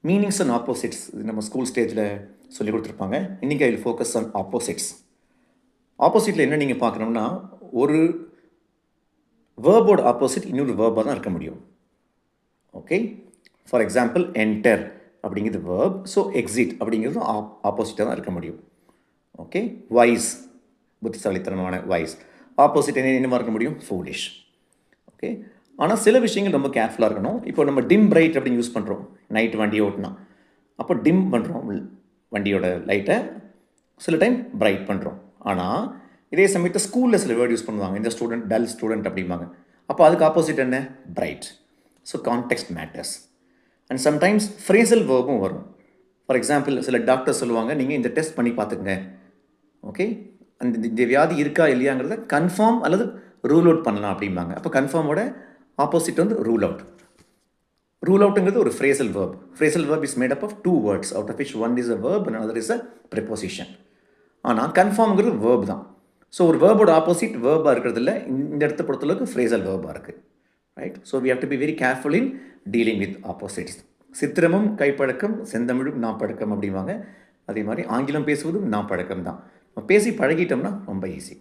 Meanings and opposites நம்ம school ஸ்டேஜில் சொல்லி கொடுத்துருப்பாங்க. இன்றைக்கி I will focus on opposites. ஆப்போசிட்டில் என்ன நீங்கள் பார்க்கணும்னா, ஒரு வேர்போட ஆப்போசிட் இன்னொரு வேர்பாக தான் இருக்க முடியும். ஓகே, ஃபார் எக்ஸாம்பிள் என்டர் அப்படிங்கிறது வேர்ப், ஸோ எக்ஸிட் அப்படிங்கிறது ஆப்போசிட்டாக தான் இருக்க முடியும். ஓகே, வைஸ் புத்திசாலித்தனமான வைஸ், ஆப்போசிட் என்னவாக இருக்க முடியும்? ஃபூலிஷ். ஓகே, ஆனால் சில விஷயங்கள் ரொம்ப கேர்ஃபுல்லாக இருக்கணும். இப்போ நம்ம டிம் பிரைட் அப்படின்னு யூஸ் பண்ணுறோம் நைட் வண்டியை ஓட்டினா. அப்போ டிம் பண்ணுறோம் வண்டியோட லைட்டை, சில டைம் பிரைட் பண்ணுறோம். ஆனால் இதே சமயத்தில் ஸ்கூலில் சில வேர்டு யூஸ் பண்ணுவாங்க, இந்த ஸ்டூடெண்ட் டல் ஸ்டூடெண்ட் அப்படிம்பாங்க. அப்போ அதுக்கு ஆப்போசிட் என்ன? Bright. So context matters. And sometimes phrasal வேர்பும் வரும். ஃபார் எக்ஸாம்பிள் சில டாக்டர் சொல்லுவாங்க, நீங்கள் இந்த டெஸ்ட் பண்ணி பார்த்துக்குங்க. ஓகே, இந்த வியாதி இருக்கா இல்லையாங்கிறத கன்ஃபார்ம் அல்லது ரூல் அவுட் பண்ணலாம் அப்படிம்பாங்க. அப்போ கன்ஃபார்மோட ஆப்போசிட் வந்து ரூல் அவுட். ரூல் அவுட்டுங்கிறது ஒரு phrasal verb. Phrasal verb is made up of 2 words, out of which one is a verb and another is a preposition. ஆனால் கன்ஃபார்ம்ங்கிறது வேர்ப் தான். ஸோ ஒரு வேர்போட ஆப்போசிட் வேர்பாக இருக்கிறது இல்லை, இந்த இடத்த பொறுத்தளவுக்கு ஃப்ரேசல் வேர்பாக இருக்குது. Right? So we have to be very careful in dealing with opposites. சித்திரமும் கைப்பழக்கம், செந்தமிழும் நாப்பழக்கம் அப்படிவாங்க. அதே மாதிரி ஆங்கிலம் பேசுவதும் நாப்பழக்கம் தான். பேசி பழகிட்டோம்னா ரொம்ப ஈஸி.